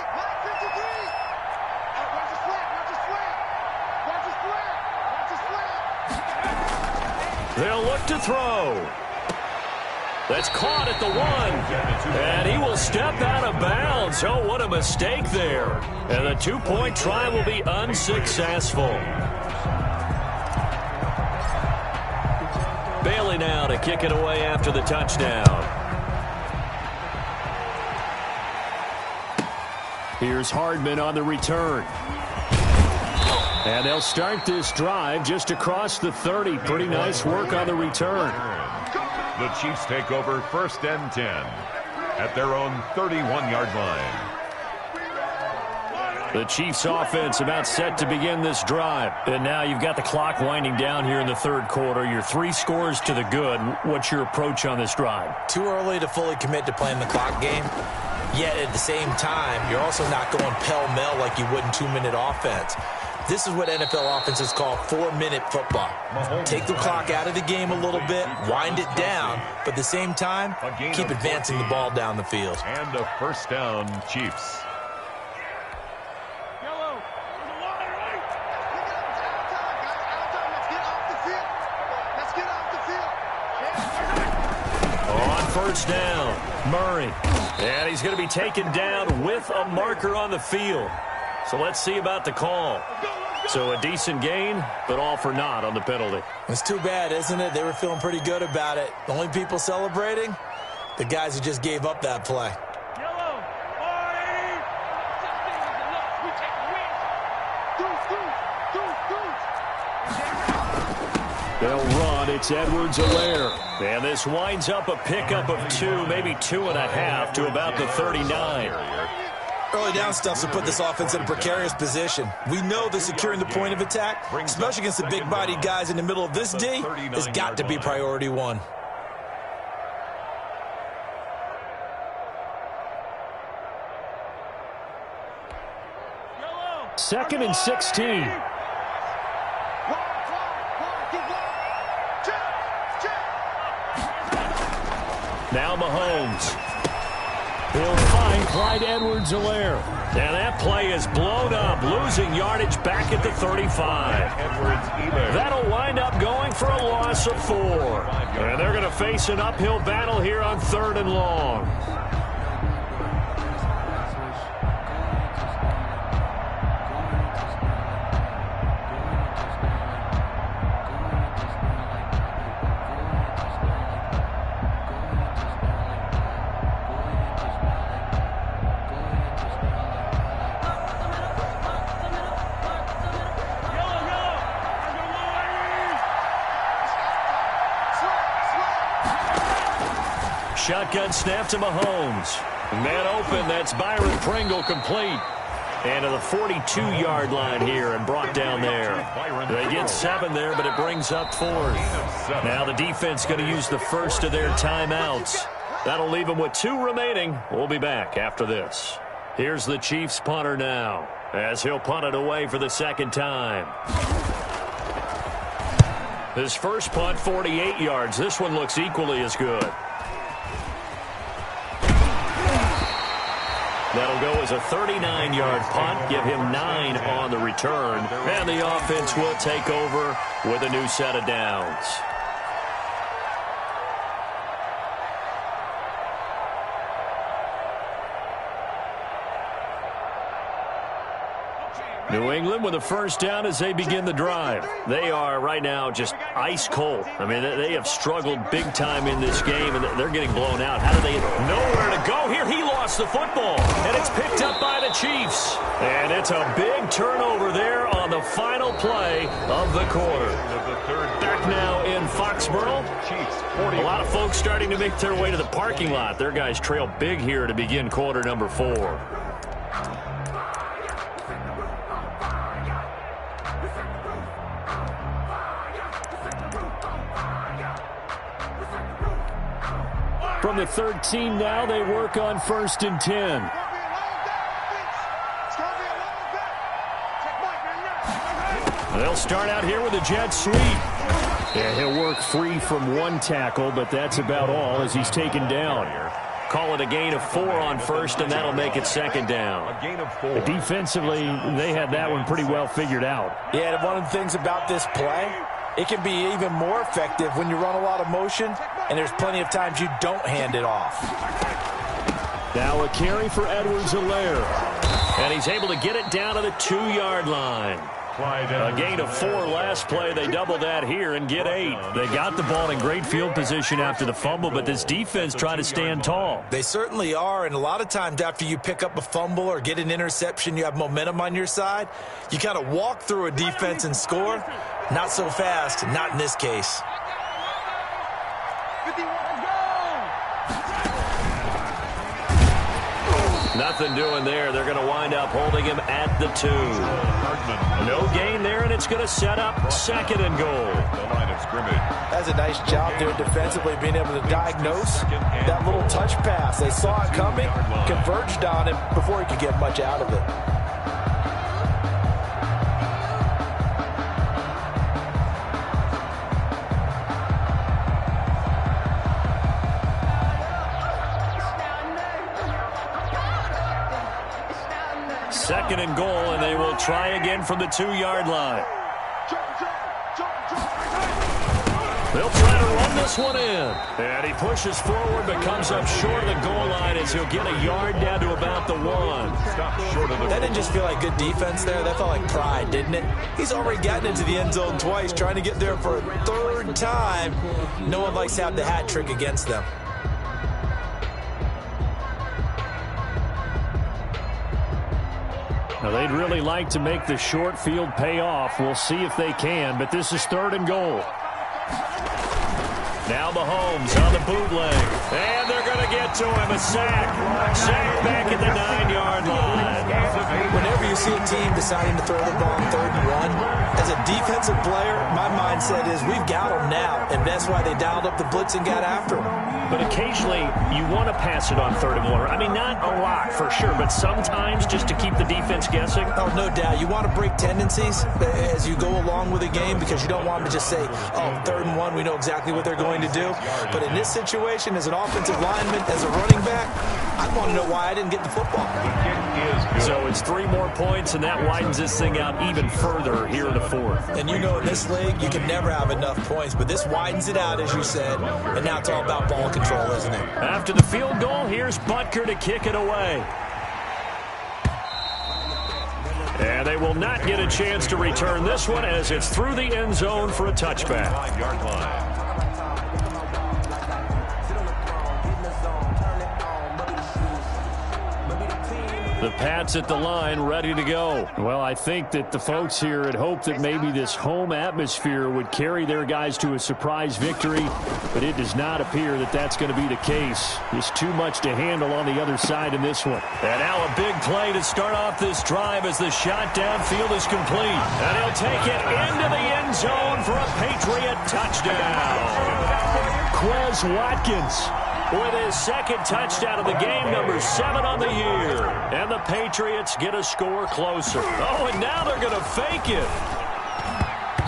They'll look to throw. That's caught at the 1. And he will step out of bounds. Oh, what a mistake there. And the 2-point try will be unsuccessful. Bailey now to kick it away after the touchdown. Here's Hardman on the return. And they'll start this drive just across the 30. Pretty nice work on the return. The Chiefs take over 1st and 10 at their own 31-yard line. The Chiefs offense about set to begin this drive. And now you've got the clock winding down here in the 3rd quarter. You're 3 scores to the good. What's your approach on this drive? Too early to fully commit to playing the clock game. Yet at the same time, you're also not going pell-mell like you would in 2-minute offense. This is what NFL offenses call 4-minute football. Take the clock out of the game a little bit, wind it down, but at the same time, keep advancing the ball down the field. And a first down, Chiefs. On first down, Murray. And he's going to be taken down with a marker on the field. So let's see about the call. So a decent gain, but all for naught on the penalty. It's too bad, isn't it? They were feeling pretty good about it. The only people celebrating, the guys who just gave up that play. They'll run. It's Edwards-Helaire. And this winds up a pickup of 2, maybe 2.5 to about the 39. Early down stuff to put this offense in a precarious position. We know that securing the point of attack, especially against the big-bodied guys in the middle of this D, has got to be priority 1. Second and 16. Now Mahomes. He'll find Clyde Edwards-Helaire. And that play is blown up, losing yardage back at the 35. That'll wind up going for a loss of 4. And they're going to face an uphill battle here on 3rd and long. Shotgun snap to Mahomes. Man open, that's Byron Pringle complete. And to the 42-yard line here and brought down there. They get 7 there, but it brings up 4th. Now the defense going to use the first of their timeouts. That'll leave them with 2 remaining. We'll be back after this. Here's the Chiefs punter now, as he'll punt it away for the 2nd time. His first punt, 48 yards. This one looks equally as good. That'll go as a 39-yard punt, give him 9 on the return, and the offense will take over with a new set of downs. New England with a first down as they begin the drive. They are right now just ice cold. I mean, they have struggled big time in this game, and they're getting blown out. How do they nowhere to go here? He lost the football, and it's picked up by the Chiefs. And it's a big turnover there on the final play of the quarter. Back now in Foxborough. A lot of folks starting to make their way to the parking lot. Their guys trail big here to begin quarter number 4. From the 13 now, they work on 1st and 10. They'll start out here with a jet sweep. Yeah, he'll work free from 1 tackle, but that's about all as he's taken down. Call it a gain of 4 on 1st, and that'll make it 2nd down. A gain of 4. Defensively, they had that one pretty well figured out. Yeah, one of the things about this play, it can be even more effective when you run a lot of motion, and there's plenty of times you don't hand it off. Now a carry for Edwards-Helaire. And he's able to get it down to the 2-yard line. A gain of 4 last play. They double that here and get 8. They got the ball in great field position after the fumble, but this defense trying to stand tall. They certainly are, and a lot of times after you pick up a fumble or get an interception, you have momentum on your side. You kind of walk through a defense and score. Not so fast, not in this case. Nothing doing there. They're going to wind up holding him at the 2. No gain there, and it's going to set up 2nd and goal. The line of scrimmage. That's a nice job there defensively, being able to diagnose that little touch pass. They saw it coming, converged on him before he could get much out of it. Second and goal, and they will try again from the 2-yard line. They'll try to run this one in. And he pushes forward, but comes up short of the goal line as he'll get a yard down to about the 1. Stop short of the That didn't just feel like good defense there. That felt like pride, didn't it? He's already gotten into the end zone twice, trying to get there for a 3rd time. No one likes to have the hat trick against them. Now, they'd really like to make the short field pay off. We'll see if they can, but this is 3rd and goal. Now Mahomes on the bootleg, and they're going to get to him. A sack. Sack back at the 9-yard line. Whenever you see a team deciding to throw the ball on 3rd and 1, as a defensive player, my mindset is we've got them now, and that's why they dialed up the blitz and got after them. But occasionally, you want to pass it on 3rd and 1. I mean, not a lot for sure, but sometimes just to keep the defense guessing. Oh, no doubt. You want to break tendencies as you go along with a game because you don't want them to just say, oh, 3rd and 1, we know exactly what they're going to do. But in this situation, as an offensive lineman, as a running back, I want to know why I didn't get the football. So it's 3 more points, and that widens this thing out even further here in the 4th. And you know in this league, you can never have enough points, but this widens it out, as you said, and now it's all about ball control, isn't it? After the field goal, here's Butker to kick it away. And they will not get a chance to return this one as it's through the end zone for a touchback. 5-yard line. The Pats at the line, ready to go. Well, I think that the folks here had hoped that maybe this home atmosphere would carry their guys to a surprise victory, but it does not appear that that's going to be the case. There's too much to handle on the other side in this one. And now a big play to start off this drive as the shot downfield is complete. And he'll take it into the end zone for a Patriot touchdown. Quez Watkins with his 2nd touchdown of the game, number 7 on the year. And the Patriots get a score closer. Oh, and now they're going to fake it.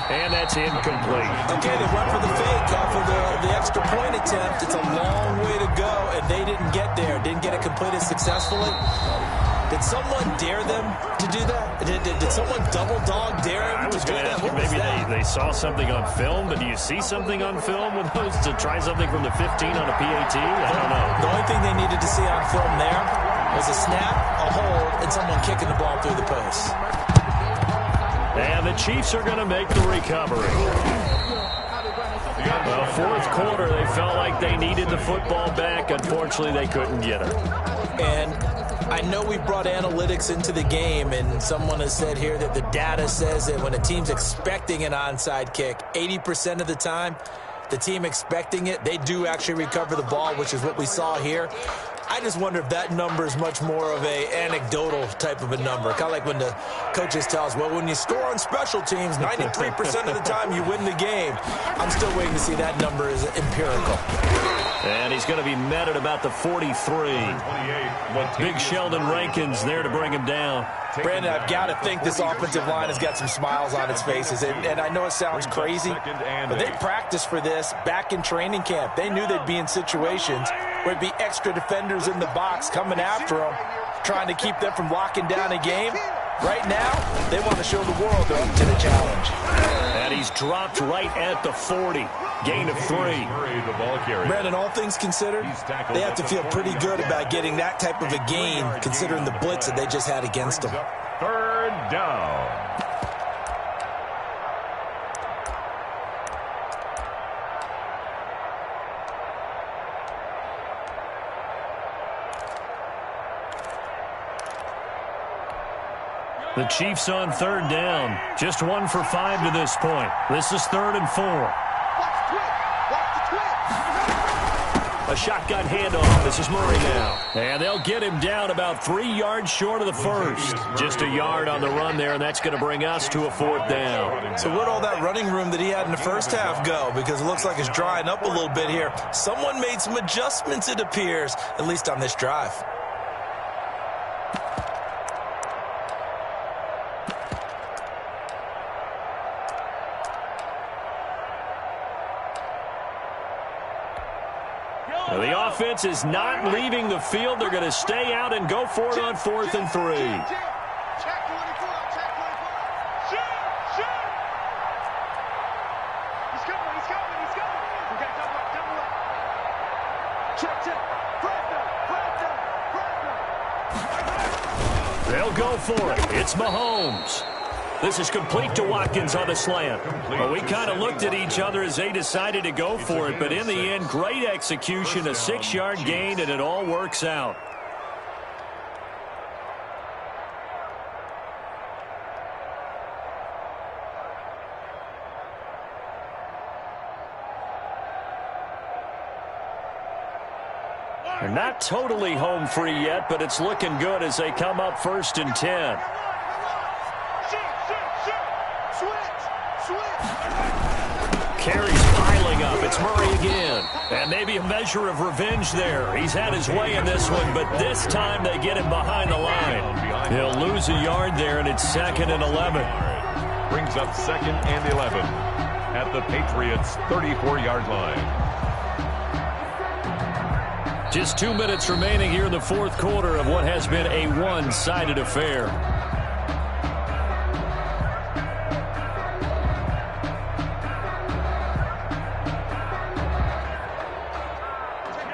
And that's incomplete. Okay, they went for the fake off of the extra point attempt. It's a long way to go, and they didn't get there, didn't get it completed successfully. Did someone dare them to do that? Did someone double dog dare them to do that? Maybe they saw something on film, but do you see something on film with those to try something from the 15 on a PAT? I don't know. The only thing they needed to see on film there was a snap, a hold, and someone kicking the ball through the post. And the Chiefs are going to make the recovery. The fourth quarter, they felt like they needed the football back. Unfortunately, they couldn't get it. And I know we brought analytics into the game, and someone has said here that the data says that when a team's expecting an onside kick, 80% of the time, the team expecting it, they do actually recover the ball, which is what we saw here. I just wonder if that number is much more of a anecdotal type of a number. Kind of like when the coaches tell us, well, when you score on special teams, 93% of the time you win the game. I'm still waiting to see that number is empirical. And he's going to be met at about the 43. Big Sheldon Rankins there to bring him down. Brandon, I've got to think this offensive line has got some smiles on its faces. And I know it sounds crazy, but they practiced for this back in training camp. They knew they'd be in situations where it'd be extra defenders in the box coming after them, trying to keep them from locking down a game. Right now, they want to show the world they're up to the challenge. And he's dropped right at the 40. Gain of 3. Brandon, all things considered, they have to feel pretty good about getting that type of a gain, considering the blitz that they just had against them. Third down. The Chiefs on third down. Just 1 for 5 to this point. This is 3rd and 4. A shotgun handoff. This is Murray now. And they'll get him down about 3 yards short of the first. Just a yard on the run there, and that's going to bring us to a 4th down. So where'd all that running room that he had in the first half go? Because it looks like it's drying up a little bit here. Someone made some adjustments, it appears, at least on this drive. The offense is not leaving the field. They're going to stay out and go for it on 4th and 3. They'll go for it. It's Mahomes. This is complete to Watkins on the slant. Well, we kind of looked at each other as they decided to go for it, but in the end, great execution, a 6-yard gain, and it all works out. They're not totally home free yet, but it's looking good as they come up 1st and 10. Carries piling up. It's Murray again. And maybe a measure of revenge there. He's had his way in this one, but this time they get him behind the line. He'll lose a yard there, and it's 2nd and 11. Brings up 2nd and 11 at the Patriots' 34-yard line. Just 2 minutes remaining here in the 4th quarter of what has been a one-sided affair.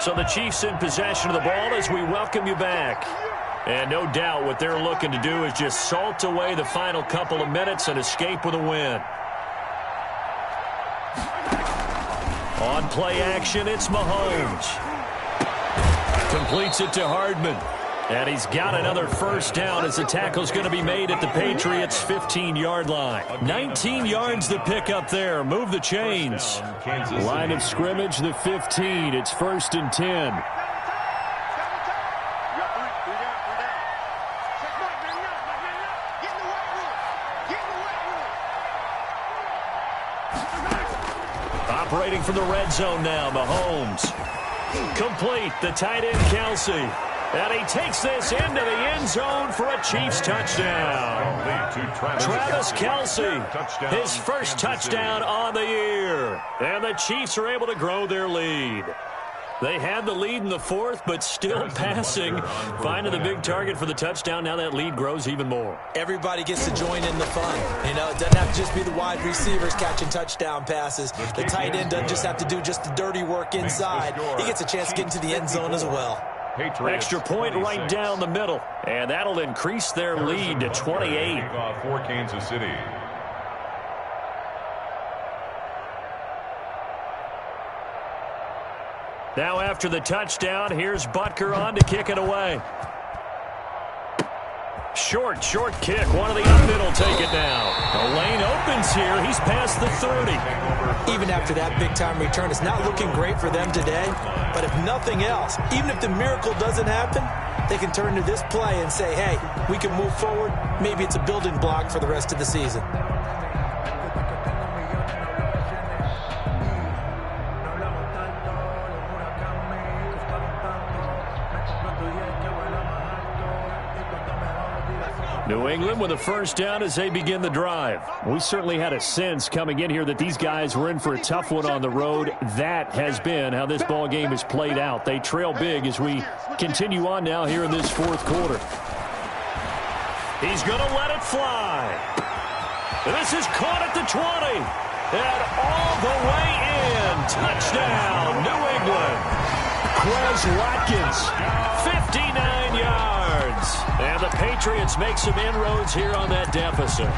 So the Chiefs in possession of the ball as we welcome you back. And no doubt what they're looking to do is just salt away the final couple of minutes and escape with a win. On play action, it's Mahomes. Completes it to Hardman. And he's got another 1st down as the tackle's going to be made at the Patriots' 15-yard line. 19 yards to pick up there. Move the chains. Line of scrimmage, the 15. It's 1st and 10. Operating from the red zone now, Mahomes. Complete, the tight end, Kelsey. And he takes this into the end zone for a Chiefs touchdown. Travis Kelsey, his first touchdown on the year. And the Chiefs are able to grow their lead. They had the lead in the fourth, but still passing. Finding the big target for the touchdown. Now that lead grows even more. Everybody gets to join in the fun. You know, it doesn't have to just be the wide receivers catching touchdown passes. The tight end doesn't just have to do just the dirty work inside. He gets a chance to get into the end zone as well. Extra point right down the middle. And that'll increase their lead to 28. For Kansas City. Now after the touchdown, here's Butker on to kick it away. Short kick. One of the up middle take it now. The lane opens here. He's past the 30. Even after that big-time return, it's not looking great for them today. But if nothing else, even if the miracle doesn't happen, they can turn to this play and say, hey, we can move forward. Maybe it's a building block for the rest of the season. New England with a first down as they begin the drive. We certainly had a sense coming in here that these guys were in for a tough one on the road. That has been how this ball game has played out. They trail big as we continue on now here in this fourth quarter. He's going to let it fly. This is caught at the 20. And all the way in. Touchdown, New England. Quez Watkins, 59 yards. And the Patriots make some inroads here on that deficit.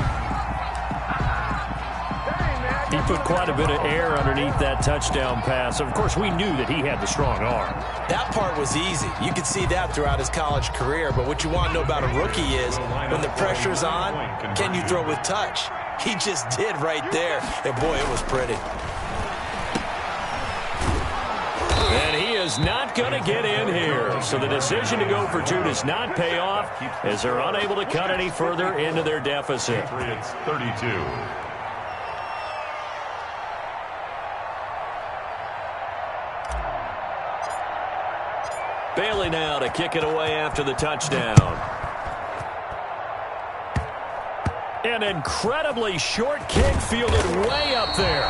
He put quite a bit of air underneath that touchdown pass. Of course, we knew that he had the strong arm. That part was easy. You could see that throughout his college career. But what you want to know about a rookie is when the pressure's on, can you throw with touch? He just did right there. And, boy, it was pretty. And he is not going to get in here. So the decision to go for two does not pay off as they're unable to cut any further into their deficit. Patriots 32. Bailey now to kick it away after the touchdown. An incredibly short kick fielded way up there.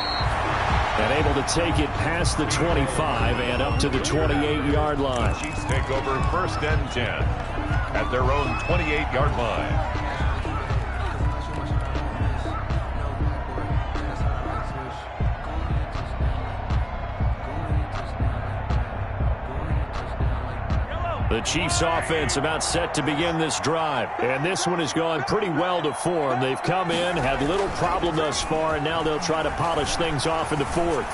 And able to take it past the 25 and up to the 28-yard line. The Chiefs take over first and 10 at their own 28-yard line. The Chiefs offense about set to begin this drive. And this one has gone pretty well to form. They've come in, had little problem thus far, and now they'll try to polish things off in the fourth.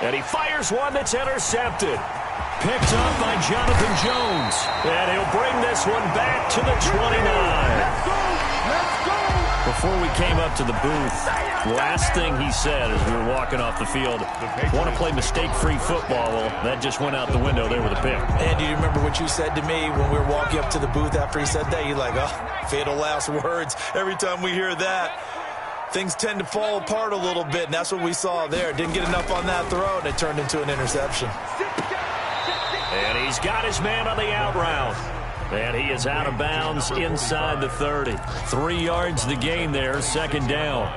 And he fires one that's intercepted. Picked up by Jonathan Jones. And he'll bring this one back to the 29. Let's go! Before we came up to the booth, last thing he said as we were walking off the field, want to play mistake-free football. Well, that just went out the window there with a pick. And do you remember what you said to me when we were walking up to the booth after he said that? You're like, oh, fatal last words. Every time we hear that, things tend to fall apart a little bit, and that's what we saw there. Didn't get enough on that throw, and it turned into an interception. And he's got his man on the out route. And he is out of bounds inside the 30. 3 yards the gain there, second down.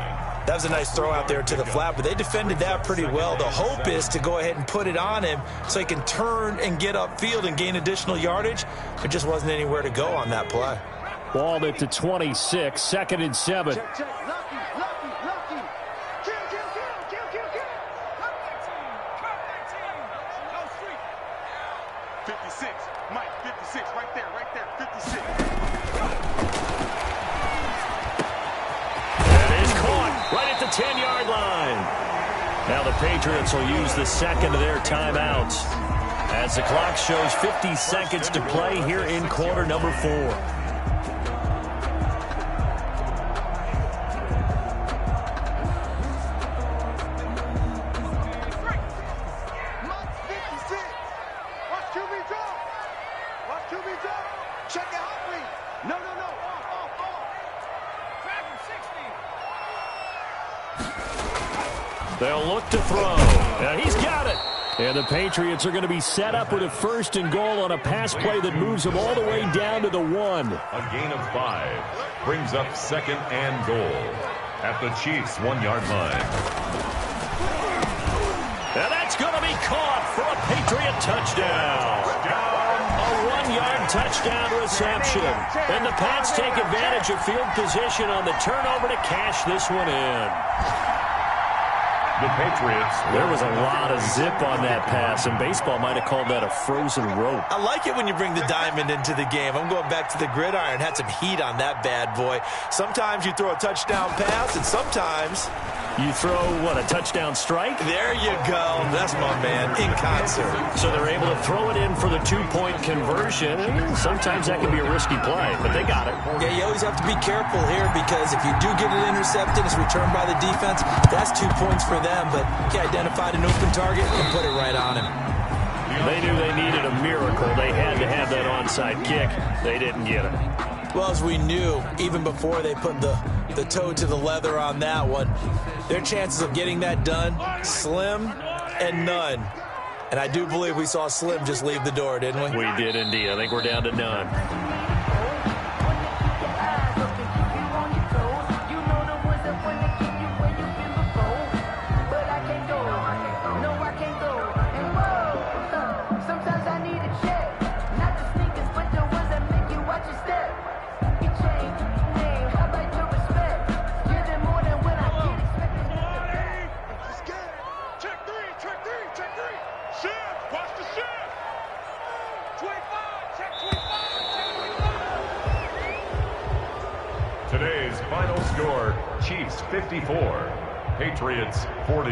That was a nice throw out there to the flat, but they defended that pretty well. The hope is to go ahead and put it on him so he can turn and get upfield and gain additional yardage. There just wasn't anywhere to go on that play. Ball at the 26, second and 7. Check. Lucky. Kill. Cut that team. Go street. 56. Mike, 56. Right there. 56. And is caught right at the 10-yard line. Now the Patriots will use the second of their timeouts as the clock shows 50 seconds to play here in quarter number 4. Check the hot read. No. Off. Dragon 60. They'll look to throw. And he's got it. And the Patriots are going to be set up with a first and goal on a pass play that moves them all the way down to the 1. A gain of 5 brings up second and goal at the Chiefs' 1-yard line. And that's going to be caught for a Patriot touchdown. A 1-yard touchdown reception. And the Pats take advantage of field position on the turnover to cash this one in. The Patriots. There was a lot of zip on that pass, and baseball might have called that a frozen rope. I like it when you bring the diamond into the game. I'm going back to the gridiron. Had some heat on that bad boy. Sometimes you throw a touchdown pass, and sometimes you throw, what, a touchdown strike? There you go. That's my man, in concert. So they're able to throw it in for the 2-point conversion. Sometimes that can be a risky play, but they got it. Yeah, you always have to be careful here because if you do get it intercepted, it's returned by the defense, that's 2 points for them, but he identified an open target and put it right on him. They knew they needed a miracle. They had to have that onside kick. They didn't get it. Well, as we knew, even before they put the toe to the leather on that one, their chances of getting that done, slim and none. And I do believe we saw Slim just leave the door, didn't we? We did indeed. I think we're down to none. Today's final score, Chiefs 54, Patriots 40.